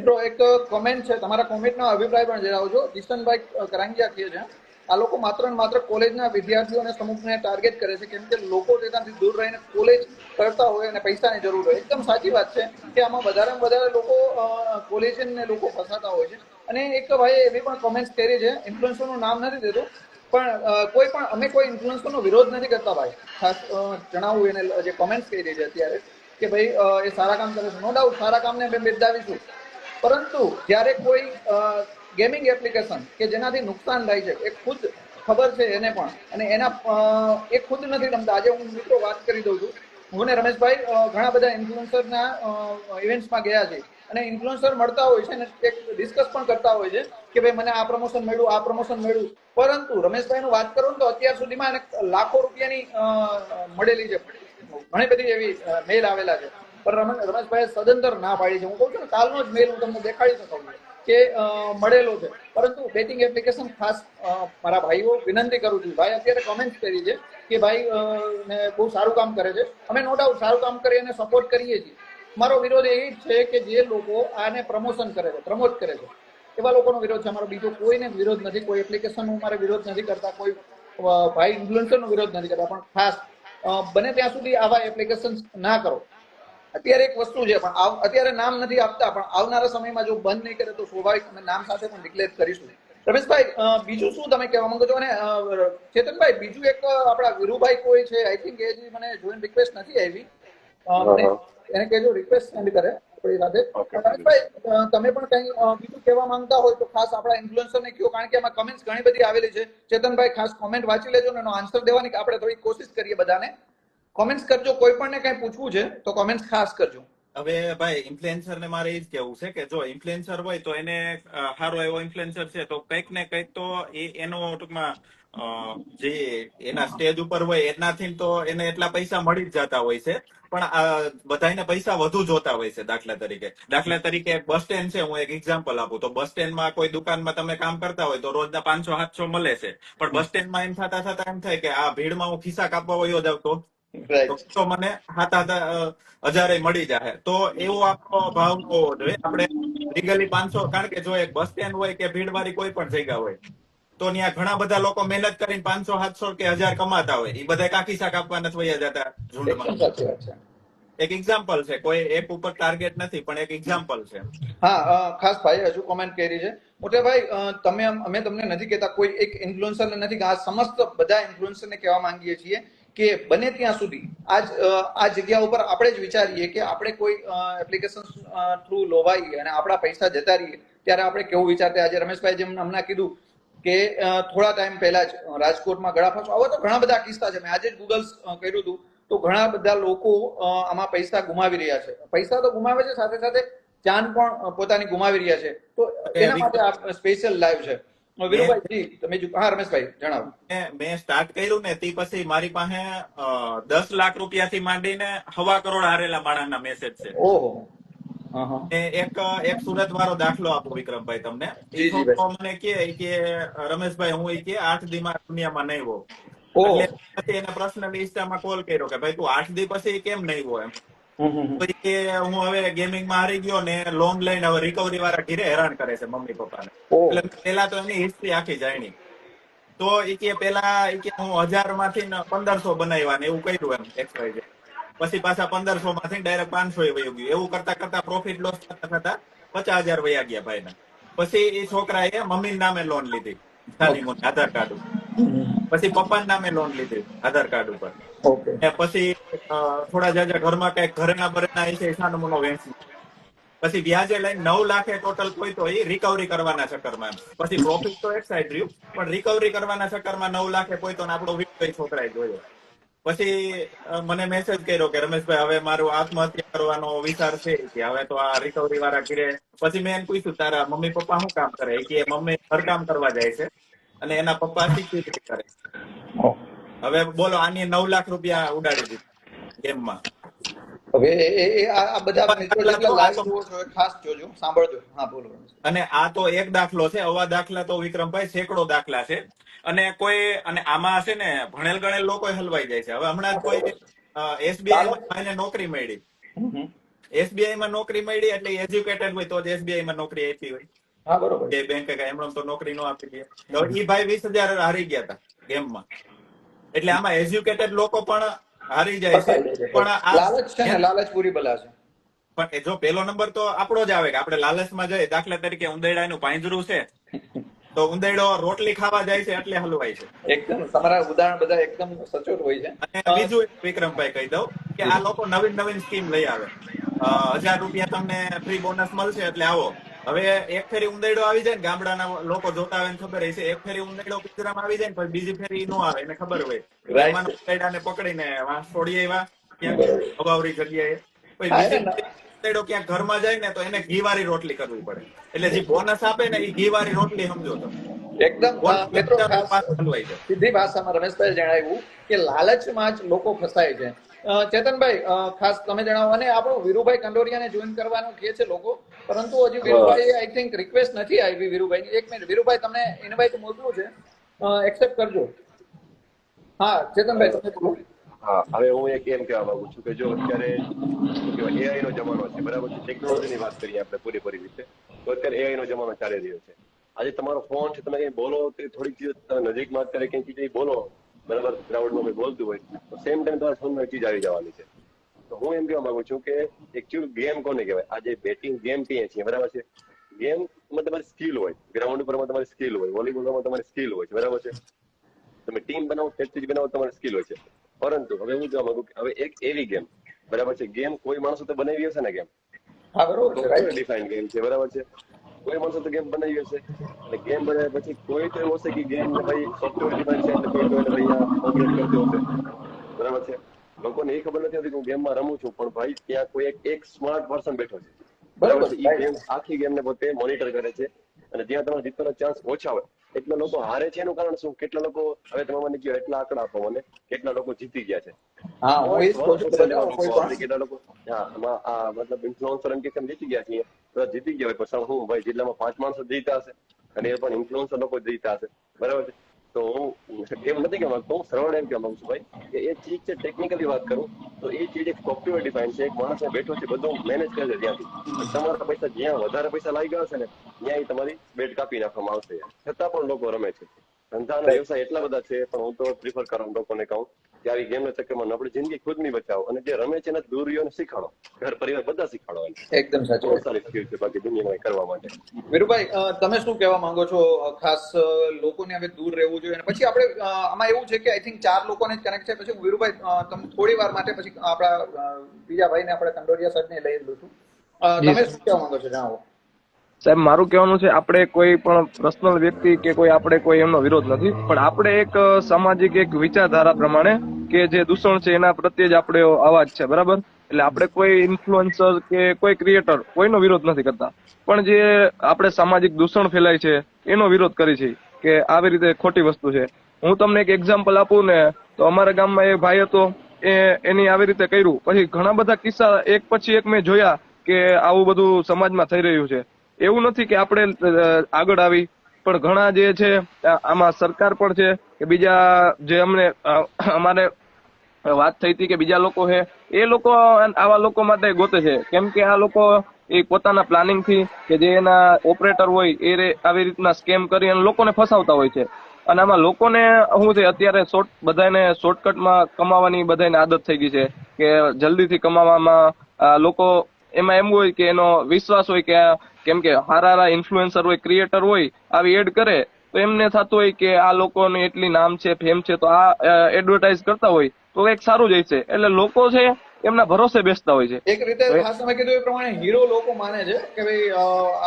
મિત્રો એક કોમેન્ટ છે, તમારા કોમેન્ટનો અભિપ્રાય પણ જણાવજો. કિશનભાઈ કરાંગિયા કહે છે આ લોકો માત્ર ને માત્ર કોલેજના વિદ્યાર્થીઓ અને સમૂહને ટાર્ગેટ કરે છે કેમ કે લોકો તેનાથી દૂર રહીને કોલેજ કરતા હોય અને પૈસાની જરૂર હોય. એકદમ સાચી વાત છે કે આમાં વધારેમાં વધારે લોકો કોલેજને લોકો ફસાતા હોય છે. અને એક ભાઈ એવી પણ કોમેન્ટ કરી છે, ઇન્ફ્લુએન્સરનું નામ નથી દેતું, પણ અમે કોઈ ઇન્ફ્લુએન્સરનો વિરોધ નથી કરતા ભાઈ. ખાસ જણાવવું એને જે કોમેન્ટ કરી છે અત્યારે કે ભાઈ એ સારા કામ કરે છે. નો ડાઉટ સારા કામને અમે બિરદાવીશું, પરંતુ જ્યારે કોઈ ગેમિંગ એપ્લિકેશન કે જેનાથી નુકસાન થાય છે એ ખુદ ખબર છે એને પણ, અને એ ખુદ નથી રમતા. આજે હું મિત્રો વાત કરી દઉં છું, હું ને રમેશભાઈ ઘણા બધા ઇન્ફ્લુએન્સરના ઇવેન્ટ્સમાં ગયા છે અને ઇન્ફ્લુએન્સર મળતા હોય છે ને એક ડિસ્કસ પણ કરતા હોય છે કે ભાઈ મને આ પ્રમોશન મળ્યું, આ પ્રમોશન મળ્યું. પરંતુ રમેશભાઈનું વાત કરું તો અત્યાર સુધીમાં એને લાખો રૂપિયાની મળેલી છે. ઘણી બધી એવી મેલ આવેલા છે, પણ રમેશભાઈ સદંતર ના પાડી છે. હું કહું છું ને, કાલનો જ મેલ હું તમને દેખાડી શકું કે મળેલો છે. પરંતુ બેટિંગ એપ્લિકેશન ખાસ મારા ભાઈઓ વિનંતી કરું છું, ભાઈ અત્યારે કોમેન્ટ કરી છે કે ભાઈ ને બહુ સારું કામ કરે છે. અમે નો ડાઉટ સારું કામ કરી અને સપોર્ટ કરીએ છીએ. મારો વિરોધ એ જ છે કે જે લોકો આને પ્રમોશન કરે છે, પ્રમોટ કરે છે, એવા લોકોનો વિરોધ છે અમારો. બીજો કોઈને વિરોધ નથી, કોઈ એપ્લિકેશનનો અમારે વિરોધ નથી કરતા, કોઈ ભાઈ ઇન્ફ્લુએન્સરનો વિરોધ નથી કરતા. પણ ખાસ બને ત્યાં સુધી આવા એપ્લિકેશન ના કરો. અત્યારે એક વસ્તુ છે, પણ અત્યારે નામ નથી આપતા, પણ આવનારા સમયમાં જો બંધ નહીં કરે તો સ્વાભાવિક અમે નામ સાથે પણ ડિક્લેર કરીશું. રમેશભાઈ, બીજું શું તમે કહેવા માંગો છો? અને ચેતનભાઈ, બીજું એક આપણા વીરુભાઈ કોઈ છે, આઈ થિંક એ મને જોઈન રિક્વેસ્ટ નથી આવી, એને કહેજો રિક્વેસ્ટ સેન્ડ કરે આપણી સાથે. રમેશભાઈ, તમે પણ કંઈ બીજું કહેવા માંગતા હોય તો ખાસ આપણા ઇન્ફ્લુએન્સરને કહો, કારણ કે એમાં કમેન્ટ્સ ઘણી બધી આવેલી છે. ચેતનભાઈ ખાસ કોમેન્ટ વાંચી લેજો ને એનો આન્સર દેવાની આપણે થોડી કોશિશ કરીએ. બધાને કોમેન્ટ્સ કરજો, કોઈ પણ ને કંઈ પૂછવું છે તો કોમેન્ટ્સ ખાસ કરજો. હવે ભાઈ, ઇન્ફ્લુએન્સર ને મારે એ જ કેવું છે કે જો ઇન્ફ્લુએન્સર હોય તો એને સારો એવો ઇન્ફ્લુએન્સર છે તો કંઈક ને કંઈક તો એનો ટૂંકમાં જે એના સ્ટેજ ઉપર હોય એનાથી તો એને એટલા પૈસા મળી જ જતા હોય છે. પણ બધાને પૈસા વધુ જોતા હોય છે. દાખલા તરીકે બસ સ્ટેન્ડ છે, હું એક એક્ઝામ્પલ આપું તો બસ સ્ટેન્ડમાં કોઈ દુકાનમાં તમે કામ કરતા હોય તો રોજના 500-700 મળે છે, પણ બસ સ્ટેન્ડમાં એમ થતા એમ થાય કે આ ભીડમાં હું ખિસ્સા કાપવા વયો જાવ તો મને 7,000 મળી જાય. તો એવો આપણો ભાવ હોવો જોઈએ. આપણે લીગલી 500, કારણ કે જો એક બસ સ્ટેન્ડ હોય કે ભીડ વાળી કોઈ પણ જગ્યા હોય તો ત્યાં ઘણા બધા લોકો મહેનત કરીને 500-700 કે 1,000 કમાતા હોય, એ બધા કાકીસા કાપવા નથી વયા જતા ઝુંડમાં. સાચી વાત છે. એક એક્ઝામ્પલ છે, કોઈ એપ ઉપર ટાર્ગેટ નથી, પણ એક એક્ઝામ્પલ છે. હા, ખાસ ભાઈ હજુ કોમેન્ટ કરી છે. મોટેભાઈ, અમે તમને નથી કહેતા કોઈ એક ઇન્ફ્લુએન્સરને નથી, આ સમસ્ત બધા ઇન્ફ્લુએન્સરને કહેવા માંગીએ છીએ કે બને ત્યાં સુધી આ જગ્યા ઉપર આપણે જ વિચારીએ કે આપણે કોઈ એપ્લિકેશન થ્રુ લોભાઈએ અને આપણા પૈસા જતા રહીએ ત્યારે આપણે કેવું વિચારતા. આજે રમેશભાઈ જેમ હમણાં કીધું કે થોડા ટાઈમ પહેલા જ રાજકોટમાં ગળા ફાંસો, આવા તો ઘણા બધા કિસ્સા છે. મેં આજે જ ગૂગલ કર્યું હતું તો ઘણા બધા લોકો આમાં પૈસા ગુમાવી રહ્યા છે. પૈસા તો ગુમાવે છે, સાથે સાથે જાન પણ પોતાની ગુમાવી રહ્યા છે. તો એના માટે આ સ્પેશિયલ લાઈવ છે. વીરુભાઈ, તમે હા રમેશભાઈ જણાવો. મેં સ્ટાર્ટ કર્યું ને તે પછી મારી પાસે 10 લાખ રૂપિયાથી માંડીને 1.25 કરોડ હારેલા માણસના મેસેજ છે. ઓહો. એક સુરત વાળો દાખલો આપો વિક્રમભાઈ તમને. મને કે રમેશભાઈ, હું 8 દી માં દુનિયામાં નહીં હોઉં. એટલે પછી એને પર્સનલી ઇન્સ્ટામાં કોલ કર્યો કે ભાઈ તું 8 દી પછી કેમ નહીં હોય એમ. હું હવે ગેમિંગમાં હારી ગયો ને લોન લઈને હવે રિકવરી વાળા ઘીરે હેરાન કરે છે મમ્મી પપ્પાને. એટલે પેલા તો એની હિસ્ટ્રી આખી જાણી. તો પેલા હું 1000 માંથી 1500 બનાવ્યા ને એવું કર્યું એમ XYZ. પછી પાછા 1500 માંથી ડાયરેક્ટ 500 વયું ગયું. એવું કરતા કરતા પ્રોફિટ લોસ થતા 50,000 વયા ગયા ભાઈના. પછી એ છોકરાએ મમ્મી નામે લોન લીધી, ખાલી આધાર કાર્ડ ઉપર. પછી પપ્પાના નામે લોન લીધી આધાર કાર્ડ ઉપર. પછી થોડા જાજા ઘરમાં કઈક ઘરેણા બરેણા છે સાનમૂનો વેચી. પછી વ્યાજે લઈને 9 લાખે ટોટલ કોઈ તો એ રિકવરી કરવાના ચક્કરમાં. પછી પ્રોફિટ તો એક સાઈડ રહ્યું, પણ રિકવરી કરવાના ચક્કરમાં 9 લાખે કોઈ તો આપણો વિક્રય છોકરાએ જોયો. પછી મને મેસેજ કર્યો કે રમેશભાઈ, હવે મારું આત્મહત્યા કરવાનો વિચાર છે કે હવે તો આ રિકવરી વાળા ઘીરે. પછી મેં એને પૂછ્યું તારા મમ્મી પપ્પા શું કામ કરે? કે મમ્મી ઘરકામ કરવા જાય છે અને એના પપ્પા સિક્યુરિટી કરે. હવે બોલો, આની 9 લાખ રૂપિયા ઉડાડી દીધા ગેમમાં. હવે આ બધા મિત્રો જેટલા લાઈવ જુઓ છો ખાસ જોજો, સાંભળજો. હા બોલો. અને આ તો એક દાખલો છે, આવા દાખલા તો વિક્રમભાઈ સેંકડો દાખલા છે. અને આમાં છે ને ભણેલ ગણેલ લોકો હલવાઈ જાય છે. હવે હમણાં કોઈ SBI નોકરી મળી એસબીઆઈ માં નોકરી મળી એટલે એજ્યુકેટેડ હોય તો જ એસબીઆઈ માં નોકરી આપી હોય. હા બરોબર. બે બેંક એમણે તો નોકરી નો આપી દે. તો ઈ ભાઈ 20,000 હારી ગયા હતા ગેમમાં. એટલે આમાં એજ્યુકેટેડ લોકો પણ હારી જાય છે. પણ આ લાલચ છે ને, લાલચ પૂરી બલા છે. પણ જો પેલો નંબર તો આપણો જ આવે કે આપણે લાલચમાં જઈએ. દાખલા તરીકે ઉંદરડાનું પાંજરું છે તો ઉંદરડો રોટલી ખાવા જાય છે એટલે હલવાય છે. એકદમ તમારા ઉદાહરણ બધા એકદમ સચોટ હોય છે. અને બીજું વિક્રમભાઈ કહી દઉં કે આ લોકો નવીન નવીન સ્કીમ લઈ આવે. 1,000 રૂપિયા તમને ફ્રી બોનસ મળશે એટલે આવો. હવે એક ફેરી ઉંદરડો આવી જાય ને, ગામડાના લોકો જોતા હોય ખબર હશે, એક ફેરી ઉંદરડો પિંજરામાં આવી જાય ને પછી બીજી ફેરી નો આવે એને ખબર હોય. એમાં ઉંદરડાને પકડીને વાંસ છોડી આવ્યા ક્યાંક અભાવરી જગ્યાએ. પછી બીજી ઉંદરડો ક્યાંક ઘરમાં જાય ને તો એને ઘીવાળી રોટલી કરવી પડે. એટલે જે બોનસ આપે ને એ ઘીવાળી રોટલી સમજો તો. એકદમ મિત્રો સીધી ભાષામાં રમેશભાઈ જણાવ્યું કે લાલચમાં જ લોકો ફસાય છે. ચેતનભાઈ ખાસ તમે જણાવો. અને આપણું વીરુભાઈ કંડોરિયાને જોઈન કરવાનું કહે છે લોકો, પરંતુ હજી વીરુભાઈ આઈ થિંક રિક્વેસ્ટ નથી આવી વીરુભાઈની. એક મિનિટ વીરુભાઈ, તમને ઇન્વાઇટ મોકલું છે, એક્સેપ્ટ કરજો. હા ચેતનભાઈ તમે બોલો. હા, હવે હું એક એમ કહેવા માંગુ છું કે જો અત્યારે એઆઈ નો જમાનો છે, બરાબર છે, ટેકનોલોજીની વાત કરીએ આપણે પૂરેપૂરી રીતે, તો અત્યારે એઆઈ નો જમાનો ચાલી રહ્યો છે. આજે તમારો ફોન છે, તમે કઈ બોલો તો થોડીક નજીકમાં અત્યારે કઈ ચીજ બોલો, બરાબર, ક્રાઉડમાં કોઈ બોલતું હોય તો સેમ ટાઈમ તમારા ફોનમાં ચીજ આવી જવાની છે. તો હું એમ કહેવા માંગુ છું કે એકચ્યુઅલી ગેમ કોને કહેવાય? આજે બેટિંગ ગેમ કહીએ છીએ, બરાબર છે, ગેમમાં તમારી સ્કિલ હોય, ગ્રાઉન્ડ ઉપર તમારી સ્કિલ હોય, વોલીબોલમાં તમારી સ્કિલ હોય છે, બરાબર છે, તમે ટીમ બનાવો, સ્ટ્રેટેજી બનાવો, તમારી સ્કિલ હોય છે. પરંતુ હવે હું કહેવા માંગુ કે હવે એક એવી ગેમ, બરાબર છે, ગેમ કોઈ માણસો તો બનાવી હશે ને, ગેમ ડિફાઇન ગેમ છે, બરાબર છે, કોઈ માણસો તો ગેમ બનાવી હશે, અને ગેમ બનાવ્યા પછી કોઈ તો એવું હશે કે ગેમ ને ભાઈ સોફ્ટવેર ડિફાઇન છે, એટલે કોઈ તો એને ભાઈ ઓપરેટ કરતો હશે, બરાબર છે. લોકોને એ ખબર નથી હોતી કે હું ગેમમાં રમું છું, પણ ભાઈ ત્યાં કોઈ એક સ્માર્ટ પર્સન બેઠો છે, બરાબર છે, એ ગેમ આખી ગેમને પોતે મોનિટર કરે છે, અને જ્યાં તમારે જીતવાનો ચાન્સ ઓછા હોય એટલા લોકો હારે છે. એનું કારણ શું? કેટલા લોકો, હવે તમે મને કહો, એટલા આંકડા આપો મને, કેટલા લોકો જીતી ગયા છે? કેટલા લોકો મતલબ ઇન્ફ્લુઅન્સર એમ કે જીતી ગયા છીએ, જીતી ગયા હોય પણ હું ભાઈ જિલ્લામાં 5 માણસો જીતા હશે, અને એ પણ ઇન્ફ્લુઅન્સર લોકો જીતા હશે, બરાબર છે. તો હું એમ નથી કહેવા માંગતો, હું સરળ એમ કહેવા માંગુ છું ભાઈ કે એ ચીજ છે, ટેકનિકલી વાત કરું તો એ ચીજ એક સોફ્ટવેર ડિફાઇન છે, એક માણસ બેઠો છે, બધું મેનેજ કરે છે ત્યાંથી. તમારા પૈસા જ્યાં વધારે પૈસા લાગી ગયા હશે ને ત્યાં તમારી બેટ કાપી નાખવામાં આવશે, છતાં પણ લોકો રમે છે. ધંધાના વ્યવસાય એટલા બધા છે, પણ હું તો પ્રિફર કરું લોકોને કહું કે આવી ગેમના ચક્કરમાં આપણી જિંદગી ખુદની બચાવો, અને જે રમે છે એને દૂર રહ્યો શીખાડો, ઘર પરિવાર બધા શીખાડો. એકદમ સાચું, બહુ સારી સ્કિલ છે બાકી દુનિયામાં કરવા માટે. વીરુભાઈ તમે શું કહેવા માંગો છો? ખાસ લોકોને હવે દૂર રહેવું જોઈએ. પછી આપણે આમાં એવું છે કે આઈ થિંક 4 લોકોને જ કનેક્ટ છે. પછી વીરુભાઈ તમે થોડી વાર માટે પછી આપણા બીજા ભાઈને આપણે કંડોરિયા સાહેબને લઈ લઈશું. તમે શું કહેવા માંગો છો, જણાવો. સાહેબ, મારું કહેવાનું છે, આપણે કોઈ પણ પર્સનલ વ્યક્તિ કે કોઈ આપણે કોઈ એમનો વિરોધ નથી, પણ આપણે એક સામાજિક એક વિચારધારા પ્રમાણે કે જે દૂષણ છે એના પ્રત્યે જ આપણે અવાજ છે, બરાબર. એટલે આપણે કોઈ ઇન્ફ્લુઅન્સર કે કોઈ ક્રિએટર કોઈનો વિરોધ નથી કરતા, પણ જે આપણે સામાજિક દૂષણ ફેલાય છે એનો વિરોધ કરી છે કે આવી રીતે ખોટી વસ્તુ છે. હું તમને એક એક્ઝામ્પલ આપું ને, તો અમારા ગામમાં એક ભાઈ હતો, એની આવી રીતે કર્યું. પછી ઘણા બધા કિસ્સા એક પછી એક મેં જોયા કે આવું બધું સમાજમાં થઈ રહ્યું છે. એવું નથી કે આપણે આગળ આવી, પણ ઘણા જે છે આમાં સરકાર પણ છે કે બીજા જે અમને અમારે વાત થઈ હતી કે બીજા લોકો છે, એ લોકો આવા લોકો માટે ગોતે છે, કેમ કે આ લોકો એ પોતાના પ્લાનિંગ થી કે જે એના ઓપરેટર હોય એ આવી રીતના સ્કેમ કરી અને લોકોને ફસાવતા હોય છે. અને આમાં લોકોને શું છે, અત્યારે બધાને શોર્ટકટમાં કમાવાની બધાને આદત થઈ ગઈ છે કે જલ્દીથી કમાવામાં લોકો એમાં એમ હોય કે એનો વિશ્વાસ હોય કે કેમ કે હારા ઇન્ફ્લુએન્સર હોય, ક્રિએટર હોય, આવી એડ કરે તો એમને થતું હોય કે આ લોકોને એટલી નામ છે, ફેમ છે, તો આ એડવર્ટાઇઝ કરતા હોય તો એક સારું જ છે, એટલે લોકો છે એમના ભરોસે બેસતા હોય છે. એક રીતે ખાસ તમે કીધું એ પ્રમાણે હીરો લોકો માને છે કે ભાઈ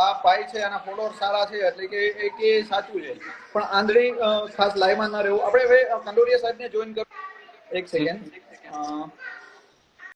આ ભાઈ છે, આના ફોલોઅર સારા છે, એટલે કે એ સાચું છે. પણ આંધળી ખાસ લાઈવમાં ના રહેવું. આપણે હવે કંડોરિયા સાહેબને જોઈન કરો. એક સેકન્ડ.